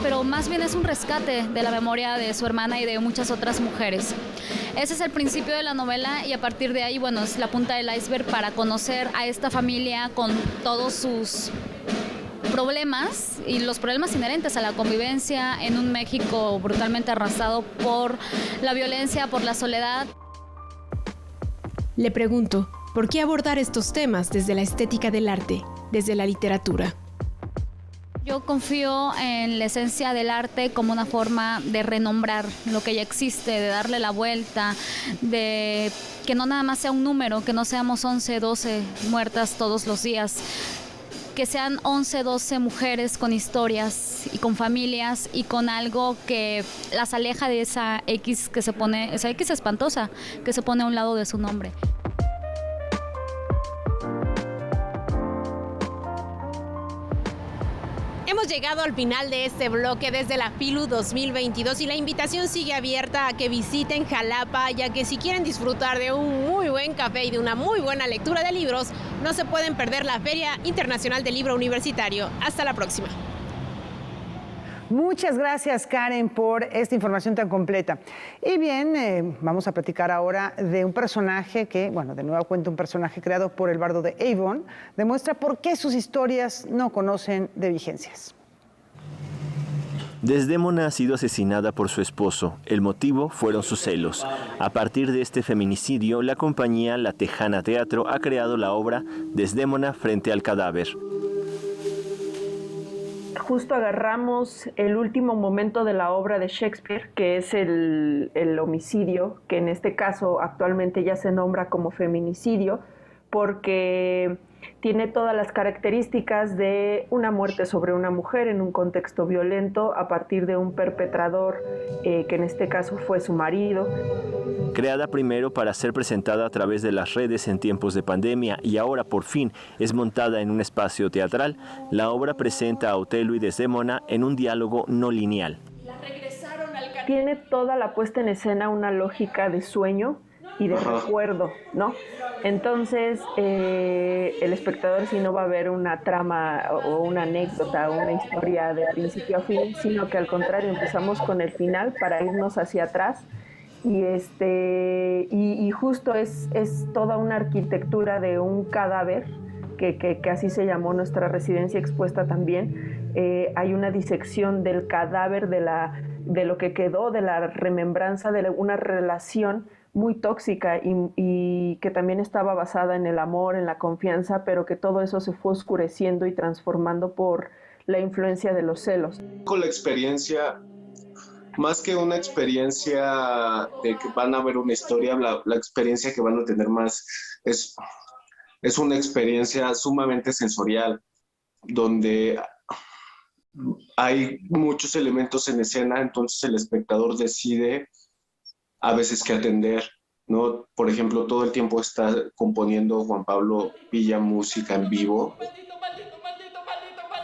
Pero más bien es un rescate de la memoria de su hermana y de muchas otras mujeres. Ese es el principio de la novela y a partir de ahí, bueno, es la punta del iceberg para conocer a esta familia con todos sus problemas y los problemas inherentes a la convivencia en un México brutalmente arrasado por la violencia, por la soledad. Le pregunto, ¿por qué abordar estos temas desde la estética del arte, desde la literatura? Yo confío en la esencia del arte como una forma de renombrar lo que ya existe, de darle la vuelta, de que no nada más sea un número, que no seamos 11, 12 muertas todos los días, que sean 11, 12 mujeres con historias y con familias y con algo que las aleja de esa X que se pone, esa X espantosa que se pone a un lado de su nombre. Hemos llegado al final de este bloque desde la FILU 2022 y la invitación sigue abierta a que visiten Jalapa, ya que si quieren disfrutar de un muy buen café y de una muy buena lectura de libros, no se pueden perder la Feria Internacional del Libro Universitario. Hasta la próxima. Muchas gracias, Karen, por esta información tan completa. Y bien, vamos a platicar ahora de un personaje que, bueno, de nueva cuenta un personaje creado por el bardo de Avon, demuestra por qué sus historias no conocen de vigencias. Desdémona ha sido asesinada por su esposo. El motivo fueron sus celos. A partir de este feminicidio, la compañía La Tejana Teatro ha creado la obra Desdémona frente al cadáver. Justo agarramos el último momento de la obra de Shakespeare, que es el homicidio, que en este caso actualmente ya se nombra como feminicidio, porque tiene todas las características de una muerte sobre una mujer en un contexto violento a partir de un perpetrador, que en este caso fue su marido. Creada primero para ser presentada a través de las redes en tiempos de pandemia y ahora por fin es montada en un espacio teatral, la obra presenta a Otelo y Desdémona en un diálogo no lineal. Tiene toda la puesta en escena una lógica de sueño y de recuerdo, ¿no? Entonces, el espectador sí no va a ver una trama o una anécdota o una historia de principio a fin, sino que al contrario empezamos con el final para irnos hacia atrás y justo es toda una arquitectura de un cadáver que así se llamó nuestra residencia expuesta también. Hay una disección del cadáver, de lo que quedó, de la remembranza de una relación muy tóxica y que también estaba basada en el amor, en la confianza, pero que todo eso se fue oscureciendo y transformando por la influencia de los celos. Con la experiencia, más que una experiencia de que van a ver una historia, la experiencia que van a tener más es una experiencia sumamente sensorial, donde hay muchos elementos en escena, entonces el espectador decide a veces qué atender, ¿no? Por ejemplo, todo el tiempo está componiendo Juan Pablo Villa música en vivo.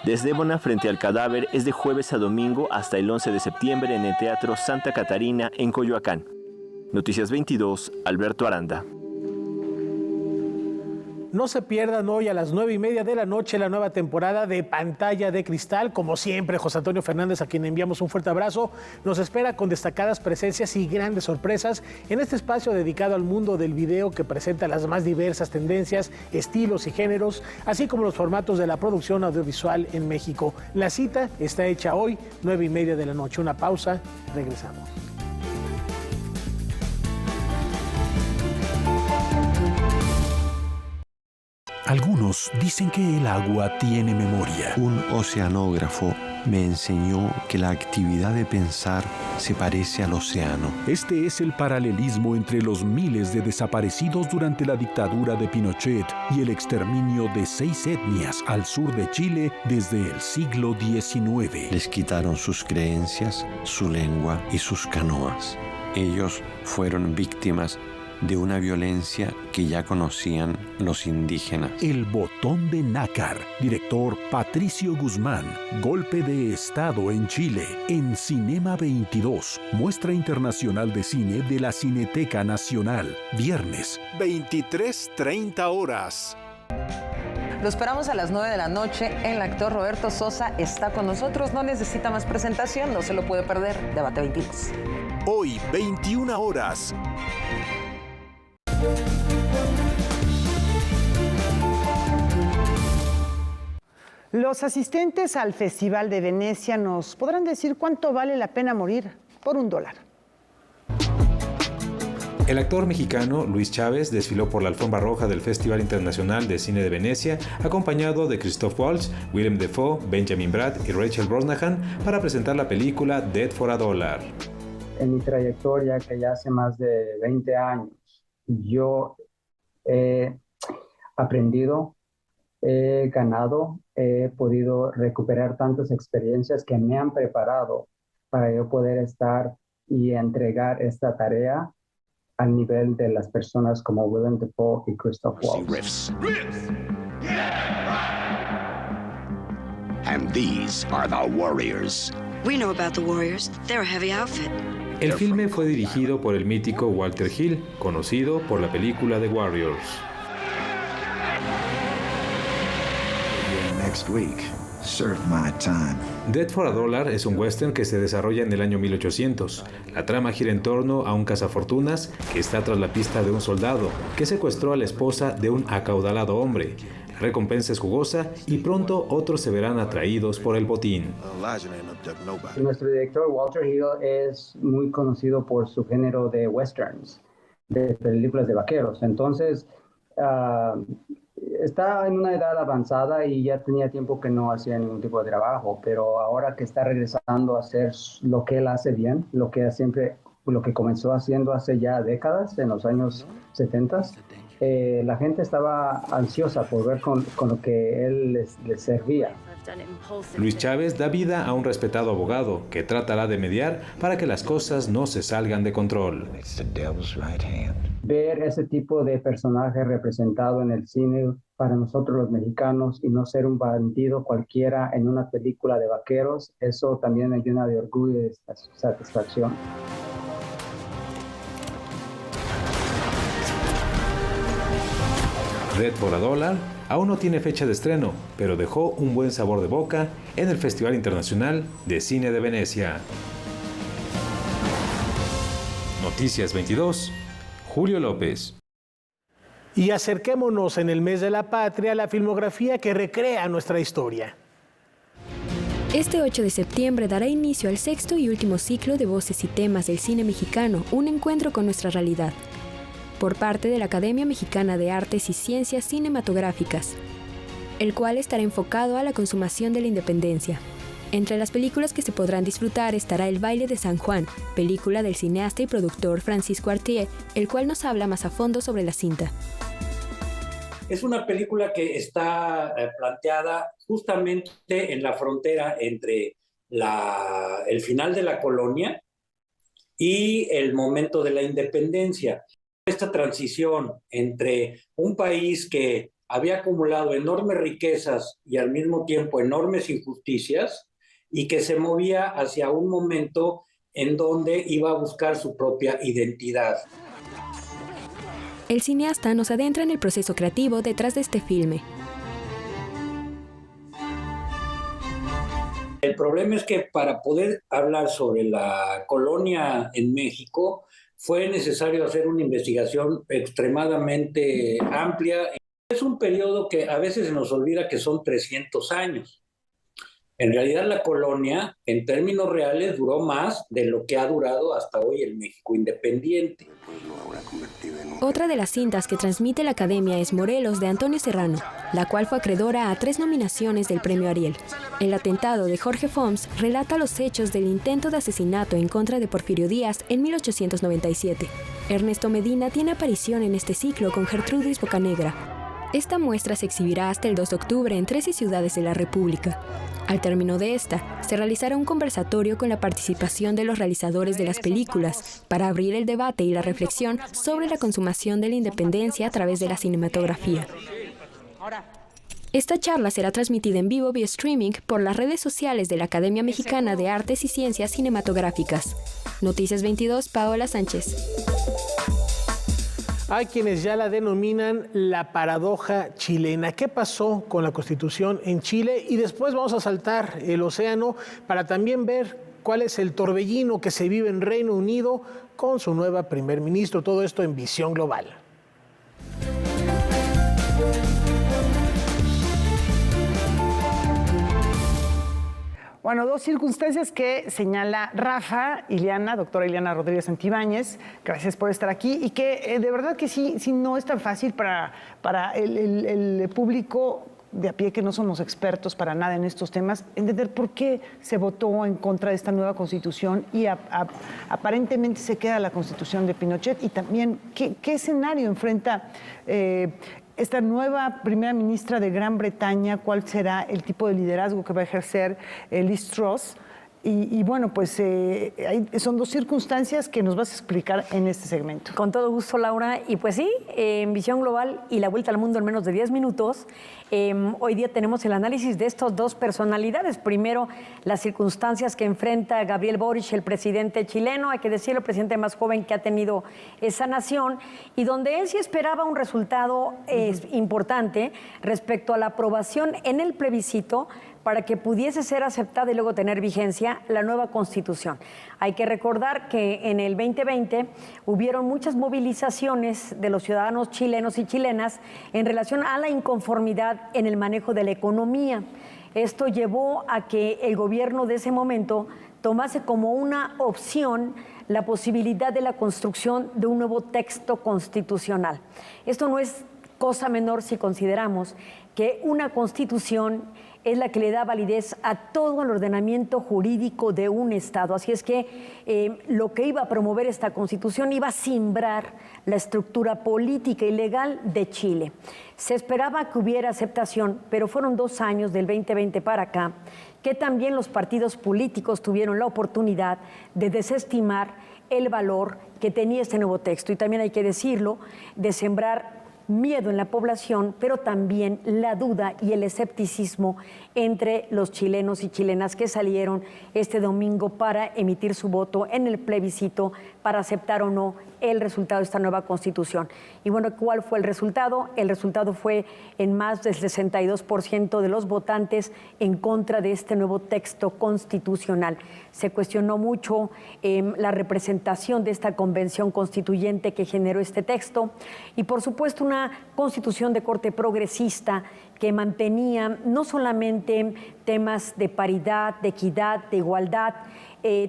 Desdémona frente al cadáver es de jueves a domingo hasta el 11 de septiembre en el Teatro Santa Catarina en Coyoacán. Noticias 22, Alberto Aranda. No se pierdan hoy a las 9:30 de la noche la nueva temporada de Pantalla de Cristal. Como siempre, José Antonio Fernández, a quien enviamos un fuerte abrazo, nos espera con destacadas presencias y grandes sorpresas en este espacio dedicado al mundo del video que presenta las más diversas tendencias, estilos y géneros, así como los formatos de la producción audiovisual en México. La cita está hecha hoy, 9:30 de la noche. Una pausa, regresamos. Algunos dicen que el agua tiene memoria. Un oceanógrafo me enseñó que la actividad de pensar se parece al océano. Este es el paralelismo entre los miles de desaparecidos durante la dictadura de Pinochet y el exterminio de 6 etnias al sur de Chile desde el siglo XIX. Les quitaron sus creencias, su lengua y sus canoas. Ellos fueron víctimas de una violencia que ya conocían los indígenas. El botón de nácar, director Patricio Guzmán, golpe de estado en Chile, en Cinema 22, muestra internacional de cine de la Cineteca Nacional, viernes, 23:30 horas. Lo esperamos a las 9 de la noche. El actor Roberto Sosa está con nosotros. No necesita más presentación, no se lo puede perder. Debate 22. Hoy, 21 horas. Los asistentes al Festival de Venecia nos podrán decir cuánto vale la pena morir por $1. El actor mexicano Luis Chávez desfiló por la alfombra roja del Festival Internacional de Cine de Venecia, acompañado de Christoph Waltz, Willem Dafoe, Benjamin Bratt y Rachel Brosnahan para presentar la película Dead for a Dollar. En mi trayectoria, que ya hace más de 20 años, yo he aprendido, he ganado, he podido recuperar tantas experiencias que me han preparado para yo poder estar y entregar esta tarea al nivel de las personas como Willem Dafoe y Christoph Waltz. And these are the Warriors. We know about the Warriors. They're a heavy outfit. El filme fue dirigido por el mítico Walter Hill, conocido por la película The Warriors. Next week, serve my time. Dead for a Dollar es un western que se desarrolla en el año 1800. La trama gira en torno a un cazafortunas que está tras la pista de un soldado que secuestró a la esposa de un acaudalado hombre. recompensa es jugosa y pronto otros se verán atraídos por el botín. Nuestro director Walter Hill es muy conocido por su género de westerns, de películas de vaqueros. Entonces, está en una edad avanzada y ya tenía tiempo que no hacía ningún tipo de trabajo, pero ahora que está regresando a hacer lo que él hace bien, lo que comenzó haciendo hace ya décadas, en los años 70, la gente estaba ansiosa por ver con lo que él les servía. Luis Chávez da vida a un respetado abogado que tratará de mediar para que las cosas no se salgan de control. Ver ese tipo de personaje representado en el cine para nosotros los mexicanos y no ser un bandido cualquiera en una película de vaqueros, eso también me llena de orgullo y de satisfacción. Red for a Dollar aún no tiene fecha de estreno, pero dejó un buen sabor de boca en el Festival Internacional de Cine de Venecia. Noticias 22, Julio López. Y acerquémonos en el mes de la patria a la filmografía que recrea nuestra historia. Este 8 de septiembre dará inicio al sexto y último ciclo de Voces y Temas del Cine Mexicano, un encuentro con nuestra realidad, por parte de la Academia Mexicana de Artes y Ciencias Cinematográficas, el cual estará enfocado a la consumación de la independencia. Entre las películas que se podrán disfrutar estará El baile de San Juan, película del cineasta y productor Francisco Artier, el cual nos habla más a fondo sobre la cinta. Es una película que está planteada justamente en la frontera entre el final de la colonia y el momento de la independencia. Esta transición entre un país que había acumulado enormes riquezas y al mismo tiempo enormes injusticias y que se movía hacia un momento en donde iba a buscar su propia identidad. El cineasta nos adentra en el proceso creativo detrás de este filme. El problema es que para poder hablar sobre la colonia en México fue necesario hacer una investigación extremadamente amplia. Es un periodo que a veces se nos olvida que son 300 años. En realidad la colonia, en términos reales, duró más de lo que ha durado hasta hoy el México independiente. Otra de las cintas que transmite la Academia es Morelos, de Antonio Serrano, la cual fue acreedora a 3 nominaciones del Premio Ariel. El atentado de Jorge Foms relata los hechos del intento de asesinato en contra de Porfirio Díaz en 1897. Ernesto Medina tiene aparición en este ciclo con Gertrudis Bocanegra. Esta muestra se exhibirá hasta el 2 de octubre en 13 ciudades de la República. Al término de esta, se realizará un conversatorio con la participación de los realizadores de las películas para abrir el debate y la reflexión sobre la consumación de la independencia a través de la cinematografía. Esta charla será transmitida en vivo vía streaming por las redes sociales de la Academia Mexicana de Artes y Ciencias Cinematográficas. Noticias 22, Paola Sánchez. Hay quienes ya la denominan la paradoja chilena. ¿Qué pasó con la Constitución en Chile? Y después vamos a saltar el océano para también ver cuál es el torbellino que se vive en Reino Unido con su nueva primer ministro. Todo esto en Visión Global. Bueno, 2 circunstancias que señala Rafa, doctora Ileana Rodríguez Santibáñez, gracias por estar aquí, y que de verdad que sí no es tan fácil para el público de a pie, que no somos expertos para nada en estos temas, entender por qué se votó en contra de esta nueva Constitución y aparentemente se queda la Constitución de Pinochet, y también qué escenario enfrenta esta nueva primera ministra de Gran Bretaña, cuál será el tipo de liderazgo que va a ejercer Liz Truss. Y bueno, pues son 2 circunstancias que nos vas a explicar en este segmento. Con todo gusto, Laura. Y pues sí, en Visión Global y la vuelta al mundo en menos de 10 minutos, hoy día tenemos el análisis de estas 2 personalidades. Primero, las circunstancias que enfrenta Gabriel Boric, el presidente chileno, hay que decirlo, el presidente más joven que ha tenido esa nación, y donde él sí esperaba un resultado importante respecto a la aprobación en el plebiscito para que pudiese ser aceptada y luego tener vigencia la nueva Constitución. Hay que recordar que en el 2020 hubieron muchas movilizaciones de los ciudadanos chilenos y chilenas en relación a la inconformidad en el manejo de la economía. Esto llevó a que el gobierno de ese momento tomase como una opción la posibilidad de la construcción de un nuevo texto constitucional. Esto no es cosa menor si consideramos que una constitución es la que le da validez a todo el ordenamiento jurídico de un Estado. Así es que lo que iba a promover esta constitución iba a simbrar la estructura política y legal de Chile. Se esperaba que hubiera aceptación, pero fueron 2 años, del 2020 para acá, que también los partidos políticos tuvieron la oportunidad de desestimar el valor que tenía este nuevo texto. Y también hay que decirlo, de sembrar miedo en la población, pero también la duda y el escepticismo entre los chilenos y chilenas que salieron este domingo para emitir su voto en el plebiscito para aceptar o no el resultado de esta nueva Constitución. Y bueno, ¿cuál fue el resultado? El resultado fue en más del 62% de los votantes en contra de este nuevo texto constitucional. Se cuestionó mucho la representación de esta convención constituyente que generó este texto y, por supuesto, una constitución de corte progresista que mantenía no solamente temas de paridad, de equidad, de igualdad,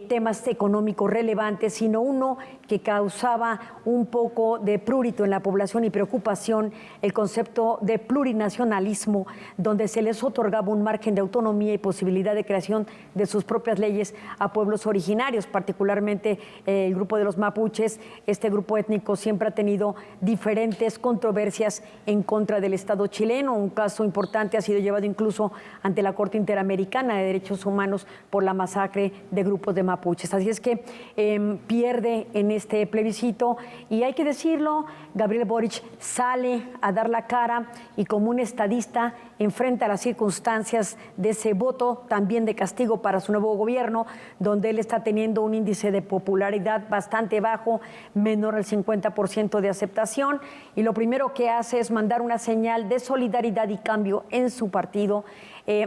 temas económicos relevantes, sino uno que causaba un poco de prurito en la población y preocupación, el concepto de plurinacionalismo, donde se les otorgaba un margen de autonomía y posibilidad de creación de sus propias leyes a pueblos originarios, particularmente el grupo de los mapuches. Este grupo étnico siempre ha tenido diferentes controversias en contra del Estado chileno. Un caso importante ha sido llevado incluso ante la Corte Interamericana de Derechos Humanos por la masacre de grupos de mapuches. Así es que pierde en este plebiscito y hay que decirlo, Gabriel Boric sale a dar la cara y como un estadista enfrenta las circunstancias de ese voto también de castigo para su nuevo gobierno, donde él está teniendo un índice de popularidad bastante bajo, menor al 50% de aceptación, y lo primero que hace es mandar una señal de solidaridad y cambio en su partido,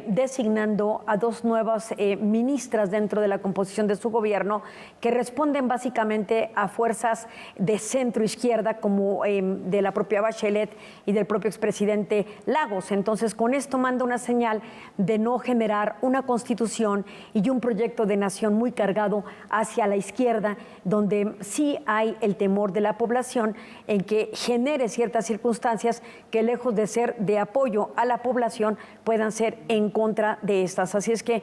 designando a 2 nuevas ministras dentro de la composición de su gobierno que responden básicamente a fuerzas de centro-izquierda como de la propia Bachelet y del propio expresidente Lagos. Entonces, con esto manda una señal de no generar una constitución y un proyecto de nación muy cargado hacia la izquierda, donde sí hay el temor de la población en que genere ciertas circunstancias que, lejos de ser de apoyo a la población, puedan ser en contra de estas. Así es que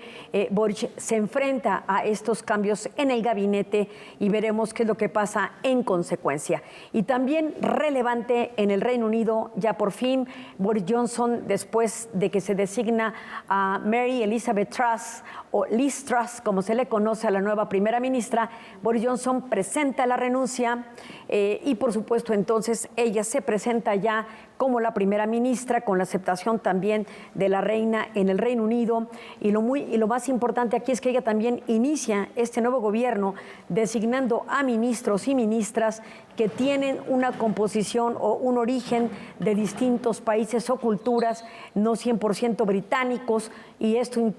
Boric se enfrenta a estos cambios en el gabinete y veremos qué es lo que pasa en consecuencia. Y también relevante en el Reino Unido, ya por fin, Boris Johnson, después de que se designa a Mary Elizabeth Truss, o Liz Truss, como se le conoce a la nueva primera ministra, Boris Johnson presenta la renuncia y, por supuesto, entonces ella se presenta ya como la primera ministra, con la aceptación también de la reina en el Reino Unido. Y lo más importante aquí es que ella también inicia este nuevo gobierno designando a ministros y ministras que tienen una composición o un origen de distintos países o culturas, no 100% británicos, y esto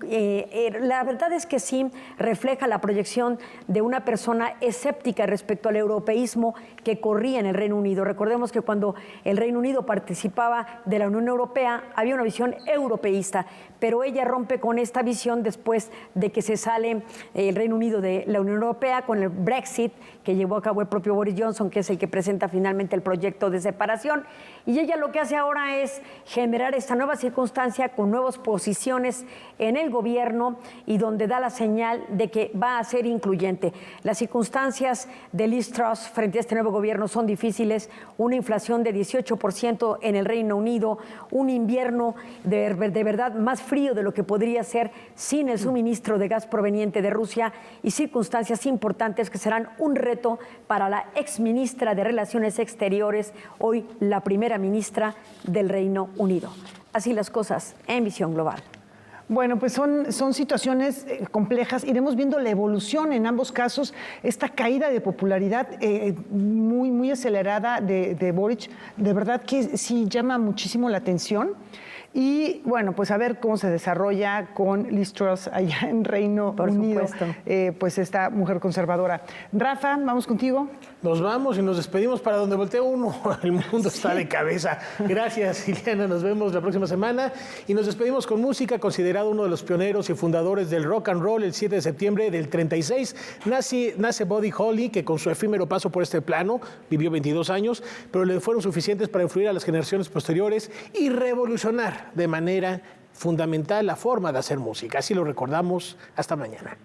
la verdad es que sí refleja la proyección de una persona escéptica respecto al europeísmo que corría en el Reino Unido. Recordemos que cuando el Reino Unido participaba de la Unión Europea había una visión europeísta, pero ella rompe con esta visión después de que se sale el Reino Unido de la Unión Europea con el Brexit que llevó a cabo el propio Boris Johnson, que es el que presenta finalmente el proyecto de separación. Y ella lo que hace ahora es generar esta nueva circunstancia con nuevas posiciones en el gobierno y donde da la señal de que va a ser incluyente. Las circunstancias de Liz Truss frente a este nuevo gobierno son difíciles, una inflación de 18% en el Reino Unido, un invierno de verdad más frío de lo que podría ser sin el suministro de gas proveniente de Rusia y circunstancias importantes que serán un reto para la exministra de Relaciones Exteriores, hoy la primera ministra del Reino Unido. Así las cosas en Visión Global. Bueno, pues son situaciones complejas. Iremos viendo la evolución en ambos casos, esta caída de popularidad muy acelerada de Boric, de verdad que sí llama muchísimo la atención. Y bueno, pues a ver cómo se desarrolla con Liz Truss allá en Reino Unido, pues esta mujer conservadora. Rafa, vamos contigo. Nos vamos y nos despedimos para donde voltee uno. El mundo está de cabeza. Gracias, Ileana. Nos vemos la próxima semana. Y nos despedimos con música. Considerado uno de los pioneros y fundadores del rock and roll, el 7 de septiembre del 36 nace Buddy Holly, que con su efímero paso por este plano vivió 22 años, pero le fueron suficientes para influir a las generaciones posteriores y revolucionar de manera fundamental la forma de hacer música. Así lo recordamos. Hasta mañana.